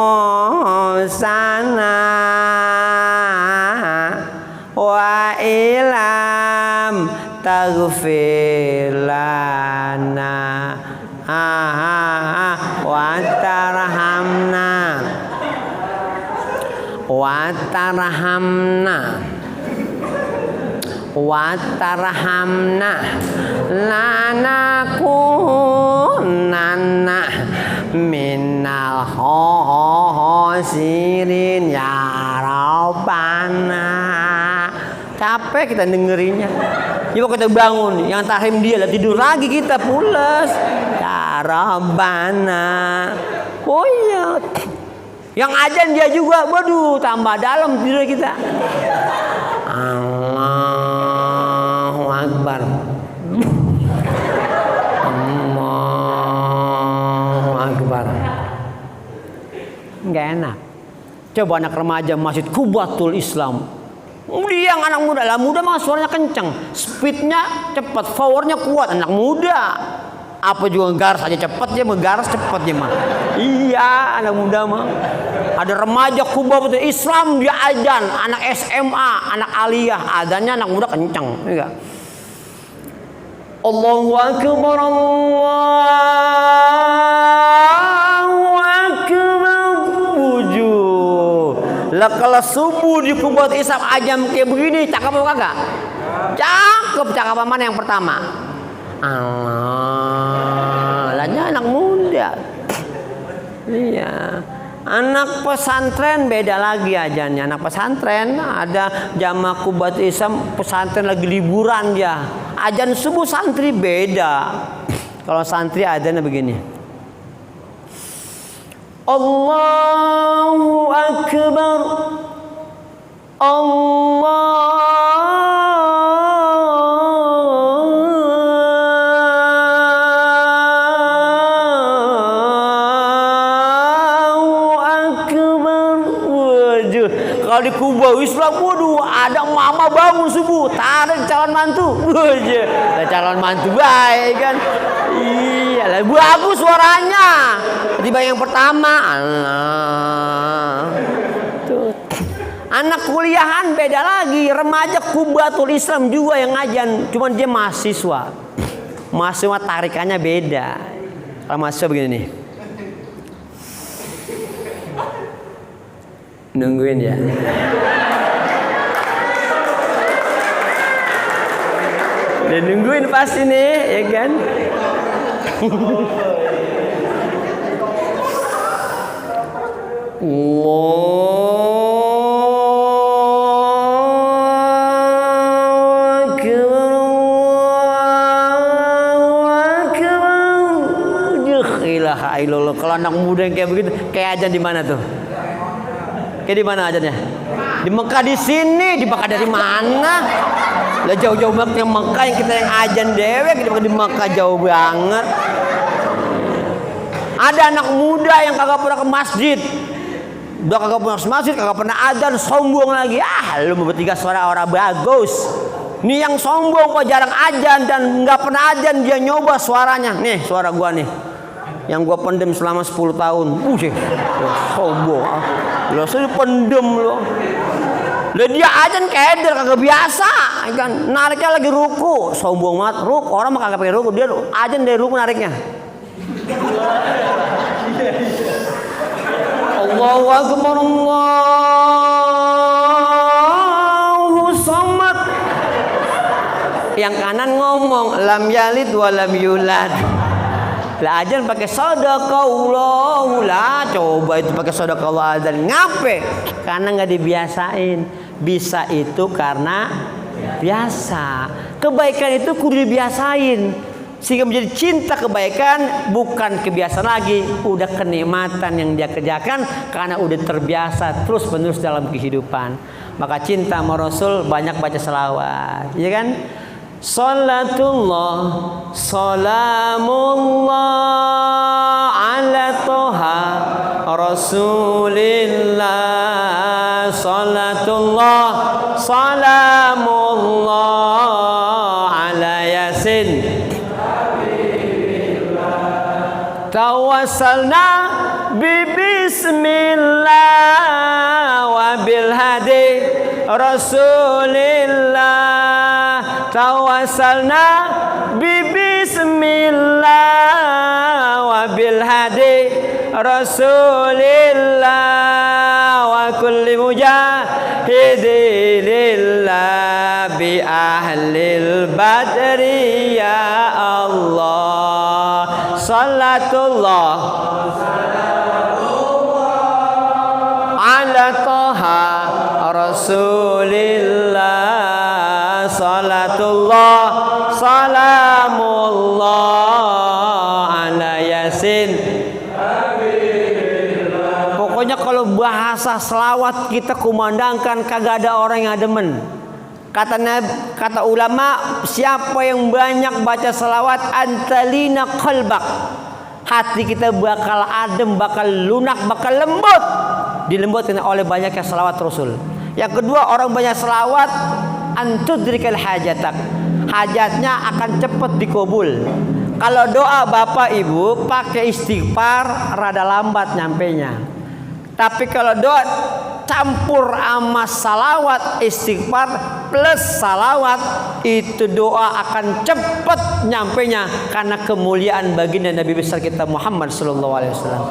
wa ilam taghfir lana wa tarhamna wa tarhamna lanakunanna minal khosirin ya Rabbana. Capek kita dengerinnya. Coba kita bangun, yang tahrim dia lah, tidur lagi kita pulas. Ya Rabbana. Oh iya. Yang azan dia juga, waduh tambah dalam tidur kita. Allahu Akbar. Allahu Akbar. Enggak enak. Coba anak remaja masjid Kubatul Islam. Dia yang anak muda lah, muda mah suaranya kencang, speednya cepat, powernya kuat. Anak muda apa juga garas aja cepat, dia menggaras cepat dia mah. Iya, anak muda mah. Ada remaja Kubatul Islam dia azan, anak SMA, anak aliyah, azannya anak muda kencang. Iya. Allahu Akbar, Allahu Akbar. Lah kalau subuh di Kubatul Islam ajam kayak begini, cakep apa kagak? Cakep, cakep mana yang pertama? Allah, lahnya anak muda. Iya. Anak pesantren beda lagi ajannya. Anak pesantren ada jamaah Kubatul Islam, pesantren lagi liburan dia. Ajan subuh santri beda. Kalau santri ajannya begini. Allahu Akbar, Allahu Akbar. Waduh, kalau di Kubatul Islam, waduh, ada mama bangun subuh, tarik calon mantu. Waduh, calon mantu baik kan. Iya, bagus suaranya. Tiba yang pertama, Allah. Tuh. Anak kuliahan beda lagi, remaja Kubatul Islam juga yang ngajan, cuman dia mahasiswa. Mahasiswa tarikannya beda. Kalau mahasiswa begini nih. Nungguin ya. Dan nungguin pasti nih, ya kan? Kalau anak muda yang kayak begitu, kayak ajan di mana tuh? Kayak di mana ajannya? Di Mekah, di sini, di Mekah dari mana? Lah jauh-jauh banget yang Mekah, yang kita yang ajan dewek di Mekah jauh banget. Ada anak muda yang kagak pernah ke masjid. Udah kagak pernah ke masjid, kagak pernah adzan, sombong lagi. Ah, lu bertiga suara orang bagus. Nih yang sombong kok jarang adzan dan nggak pernah adzan, dia nyoba suaranya. Nih suara gua nih. Yang gua pendem selama 10 tahun. Buset. Sombong. Lo sudah pendem lo. Lah dia adzan keder kagak biasa kan. Nariknya lagi ruku, sombong banget. Ruku orang mah kagak pakai ruku, dia adzan dari ruku nariknya. Allahu Akbar, Allahu Samad. Yang kanan ngomong lam yalid wa lam yulad. Lah ajan pakai sadaqallahu lah, coba itu pakai sadaqallahu adzan ngape? Karena nggak dibiasain. Bisa itu karena biasa. Kebaikan itu kudu dibiasain. Sehingga menjadi cinta kebaikan, bukan kebiasaan lagi, udah kenikmatan yang dia kerjakan karena udah terbiasa terus menerus dalam kehidupan. Maka cinta sama Rasul, banyak baca selawat, ya kan? Salatullah, salamullah ala toha Rasulillah. Salatullah, salamullah ala Yasin. Tawassalna bismillah wa bil hadi Rasulillah. Tawassalna bismillah wa bil hadi Rasulillah wa kulli mujahidilillah bi ahli badri ya Allah. Salatullah ala Toha Rasulillah. Salatullah salamullah ala Yasin. Pokoknya kalau bahasa selawat kita kumandangkan kagak ada orang yang demen. Kata ulama, siapa yang banyak baca selawat antalina qalbak, hati kita bakal adem, bakal lunak, bakal lembut, dilembutkan oleh banyaknya selawat Rasul. Yang kedua, orang banyak selawat antudrikal hajatak, hajatnya akan cepat dikabul. Kalau doa bapak ibu pakai istighfar rada lambat nyampenya. Tapi kalau doa campur sama salawat, istighfar plus salawat, itu doa akan cepat nyampenya karena kemuliaan baginda Nabi besar kita Muhammad sallallahu alaihi wasallam.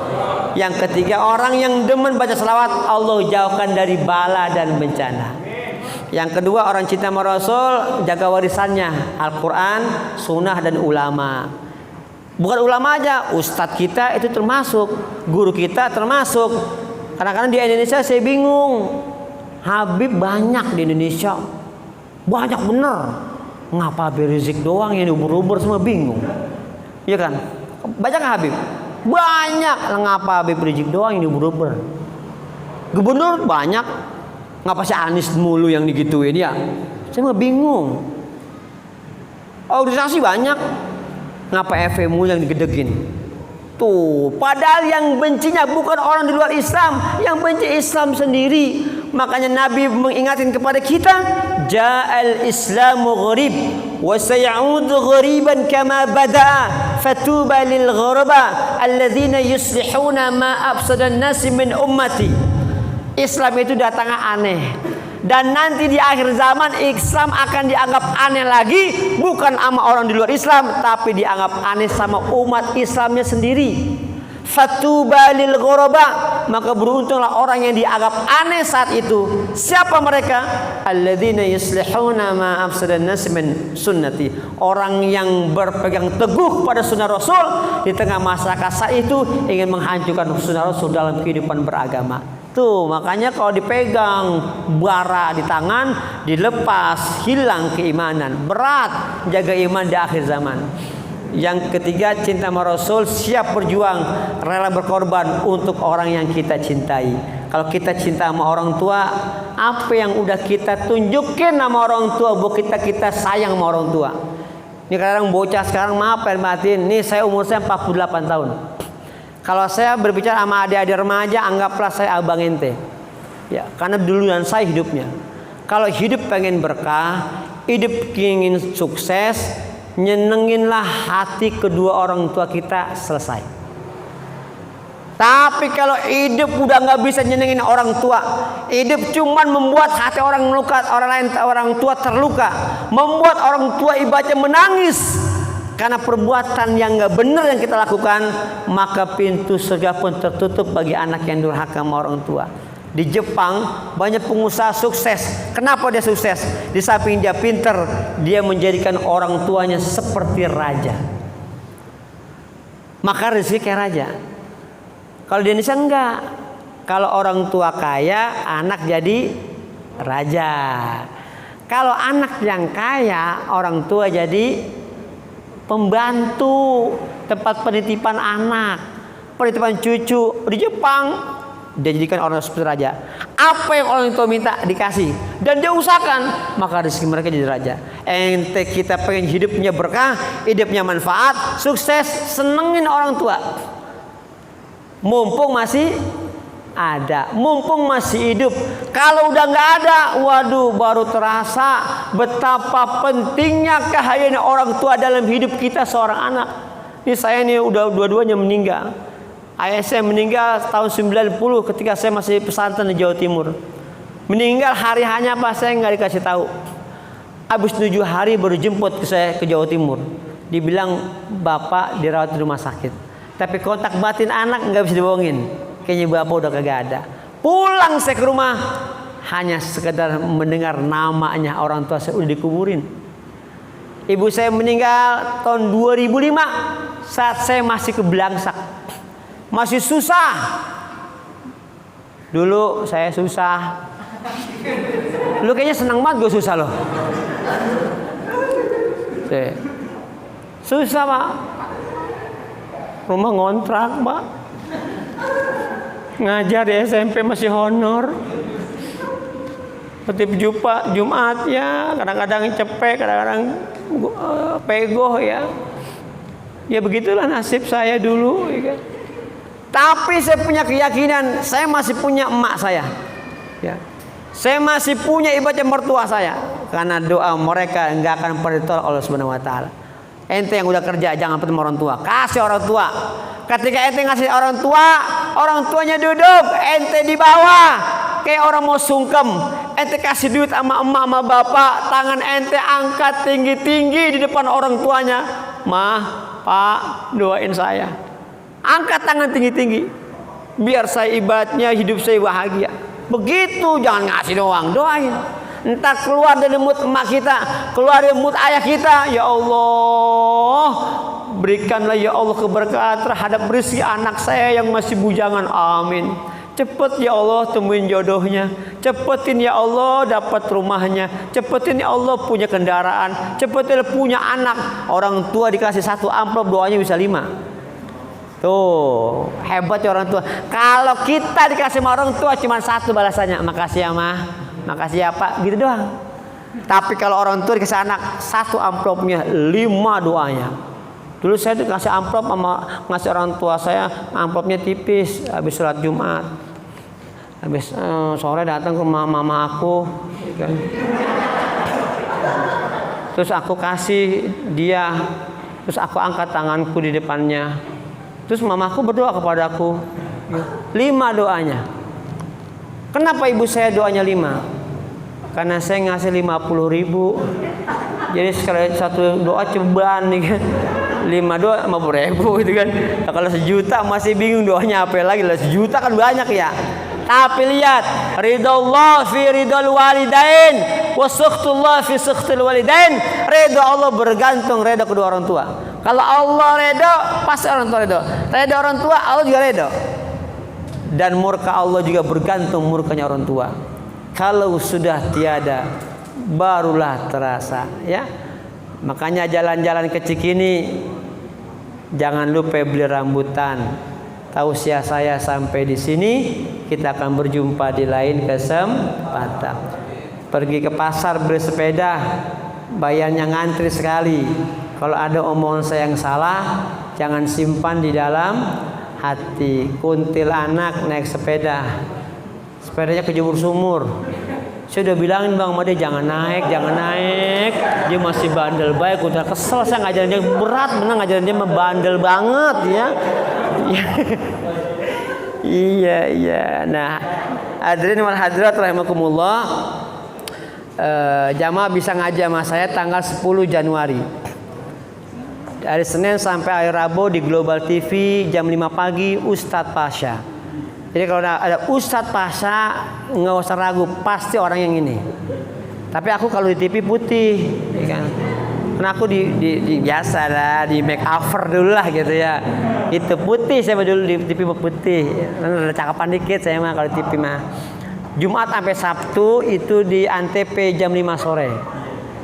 Yang ketiga, orang yang demen baca salawat Allah jauhkan dari bala dan bencana. Yang kedua, orang cinta sama Rasul jaga warisannya, Al-Quran, sunnah dan ulama. Bukan ulama aja, ustadz kita itu termasuk, guru kita termasuk. Kadang-kadang di Indonesia saya bingung, Habib banyak di Indonesia, banyak bener. Ngapa Habib Rizik doang yang ubur-ubur, semua bingung. Iya kan? Banyak gak Habib? Banyak. Ngapa Habib Rizik doang yang ubur-ubur? Gubernur banyak. Ngapa si Anies mulu yang digituin ya? Saya mah bingung. Organisasi banyak. Ngapa FM mulu yang digedegin? Tuh, padahal yang bencinya bukan orang di luar Islam, yang benci Islam sendiri. Makanya Nabi mengingatkan kepada kita, ja'al islamu gharib wa sayaudu ghariban kama bada'a fatuba lil ghuraba alladzina yuslihuna ma afsadan nasi min ummati. Islam itu datangnya aneh, dan nanti di akhir zaman Islam akan dianggap aneh lagi, bukan sama orang di luar Islam, tapi dianggap aneh sama umat Islamnya sendiri. Fatuba lil ghuraba, maka beruntunglah orang yang dianggap aneh saat itu. Siapa mereka? Alladzina yuslihuna ma afsadan nas min sunnati, orang yang berpegang teguh pada sunnah Rasul di tengah masyarakat saat itu ingin menghancurkan sunnah Rasul dalam kehidupan beragama. Tuh, makanya kalau dipegang bara di tangan, dilepas, hilang keimanan. Berat jaga iman di akhir zaman. Yang ketiga, cinta sama Rasul, siap berjuang, rela berkorban untuk orang yang kita cintai. Kalau kita cinta sama orang tua, apa yang udah kita tunjukin sama orang tua, bahwa kita sayang sama orang tua. Ini kadang bocah sekarang, maaf ya matiin, nih saya umur saya 48 tahun. Kalau saya berbicara sama adik-adik remaja, anggaplah saya abang ente. Ya, karena duluan saya hidupnya. Kalau hidup pengen berkah, hidup ingin sukses, nyenenginlah hati kedua orang tua kita, selesai. Tapi kalau hidup udah nggak bisa nyenengin orang tua, hidup cuman membuat hati orang meluka, orang tua terluka, membuat orang tua ibaratnya menangis karena perbuatan yang nggak benar yang kita lakukan, maka pintu surga pun tertutup bagi anak yang durhaka sama orang tua. Di Jepang banyak pengusaha sukses. Kenapa dia sukses? Di samping dia pinter, dia menjadikan orang tuanya seperti raja. Maka rezeki kayak raja. Kalau di Indonesia enggak. Kalau orang tua kaya, anak jadi raja. Kalau anak yang kaya, orang tua jadi pembantu, tempat penitipan anak, penitipan cucu. Di Jepang dia jadikan orang seperti raja. Apa yang orang tua minta dikasih, dan dia usahakan, maka rezeki mereka jadi raja. Ente kita pengen hidupnya berkah, hidupnya manfaat, sukses, senengin orang tua. Mumpung masih ada, mumpung masih hidup. Kalau udah nggak ada, waduh, baru terasa betapa pentingnya kehadiran orang tua dalam hidup kita seorang anak. Ini saya nih udah dua-duanya meninggal. Ayah saya meninggal tahun 90 ketika saya masih pesantren di Jawa Timur. Meninggal hari hanya apa saya nggak dikasih tahu. Habis 7 hari baru jemput saya ke Jawa Timur. Dibilang bapak dirawat di rumah sakit. Tapi kontak batin anak nggak bisa dibohongin. Kayaknya bapak udah kagak ada. Pulang saya ke rumah, hanya sekedar mendengar namanya orang tua saya udah dikuburin. Ibu saya meninggal tahun 2005 saat saya masih kebelangsak. Masih susah. Dulu saya susah. Lu kayaknya senang banget gue susah loh. Susah Pak. Rumah ngontrak Pak. Ngajar di SMP masih honor. Khotib Jumat ya, kadang-kadang cepet, kadang-kadang pegoh ya. Ya begitulah nasib saya dulu ya kan. Tapi saya punya keyakinan, saya masih punya emak saya. Ya. Saya masih punya ibadah mertua saya. Karena doa mereka enggak akan pernah ditolak Allah Subhanahu wa taala. Ente yang udah kerja jangan pernah orang tua, kasih orang tua. Ketika ente ngasih orang tuanya duduk, ente di bawah kayak orang mau sungkem. Ente kasih duit sama emak sama bapak, tangan ente angkat tinggi-tinggi di depan orang tuanya. Mah, Pak, doain saya. Angkat tangan tinggi-tinggi. Biar saya ibadahnya hidup saya bahagia. Begitu, jangan ngasih doang, doain. Entar keluar dari mulut emak kita, keluar dari mulut ayah kita, ya Allah, berikanlah ya Allah keberkahan terhadap rezeki anak saya yang masih bujangan, amin. Cepet ya Allah temuin jodohnya, cepetin ya Allah dapat rumahnya, cepetin ya Allah punya kendaraan, cepetin punya anak. Orang tua dikasih 1 amplop doanya bisa 5. Tuh hebat ya orang tua. Kalau kita dikasih sama orang tua cuma 1 balasannya, makasih ya mah, makasih ya pak, gitu doang. Tapi kalau orang tua dikasih anak 1 amplopnya 5 doanya. Dulu saya dikasih amplop sama ngasih orang tua saya, amplopnya tipis. Habis sholat Jumat, habis sore datang ke mama aku kan. Terus aku kasih dia, terus aku angkat tanganku di depannya. Terus mamaku berdoa kepadaku 5 doanya. Kenapa ibu saya doanya 5? Karena saya ngasih 50.000. Jadi sekali satu doa ceban nih kan. 5 doa 50.000 gitu kan. Nah, kalau 1 juta masih bingung doanya apa lagi. 1 juta kan banyak ya. Tapi lihat, ridallah fi ridal walidain wa sukhtullah fi sukhtil walidain. Ridha Allah bergantung ridha kedua orang tua. Kalau Allah ridha, pasti orang tua ridha. Ridha orang tua, Allah juga ridha. Dan murka Allah juga bergantung murkanya orang tua. Kalau sudah tiada, barulah terasa ya. Makanya jalan-jalan ke Cikini jangan lupa beli rambutan. Tausiah saya sampai di sini, kita akan berjumpa di lain kesempatan. Pergi ke pasar beli sepeda, bayarnya ngantri sekali. Kalau ada omongan saya yang salah, jangan simpan di dalam hati. Kuntilanak naik sepeda, sepedanya kejebur sumur. Saya udah bilangin bang, dia jangan naik. Dia masih bandel baik, udah kesel saya ngajarin dia berat, bener ngajarin dia membandel banget ya. Iya. Nah, hadirin wal hadirat rahimakumullah. Jamaah bisa ngaji sama saya tanggal 10 Januari. Dari Senin sampai akhir Rabu di Global TV jam 5 pagi Ustadz Pasha. Jadi kalau ada Ustadz Pasha nggak usah ragu, pasti orang yang ini. Tapi aku kalau di TV putih, ya kan? Karena aku di biasa lah, di make over dulu lah gitu ya. Itu putih saya dulu di TV putih. Ada cakapan dikit saya mah kalau TV mah. Jumat sampai Sabtu itu di Antv jam 5 sore.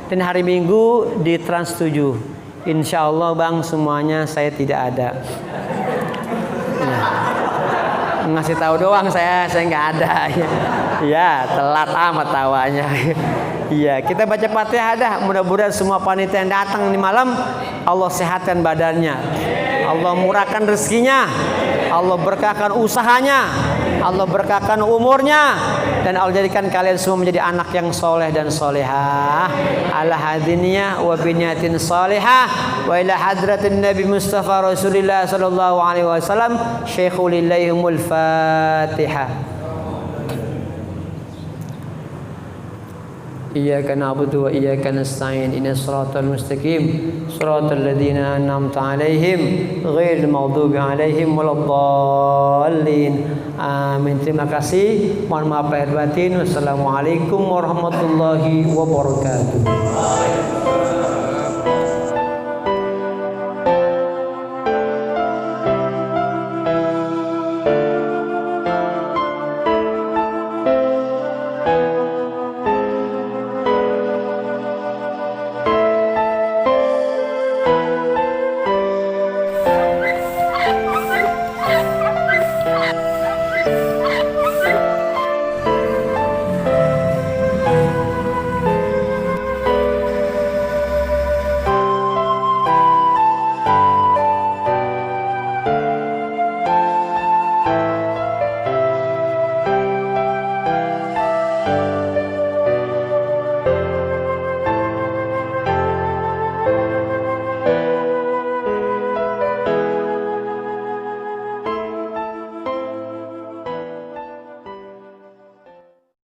Dan hari Minggu di Trans 7. Insya Allah bang semuanya saya tidak ada. Ya. Ngasih tahu doang saya nggak ada. Ya telat amat tawanya. Iya, kita baca Fatihah dah. Mudah-mudahan semua panitia yang datang di malam Allah sehatkan badannya, Allah murahkan rezekinya, Allah berkahkan usahanya, Allah berkahkan umurnya, dan Allah jadikan kalian semua menjadi anak yang soleh dan solehah. Ala hadiniyah wa binyatin solehah wa ila hadratin Nabi Mustafa Rasulullah sallallahu alaihi wasallam. Syekhulillahumul Fatihah. Iyyaka na'budu wa iyyaka nasta'in. Ihdinas siratal mustaqim. Siratal ladzina an'amta 'alaihim ghairil maghdubi 'alaihim waladdallin. Amin. Terima kasih. Mohon maaf lahir batin. Wassalamualaikum warahmatullahi wabarakatuh.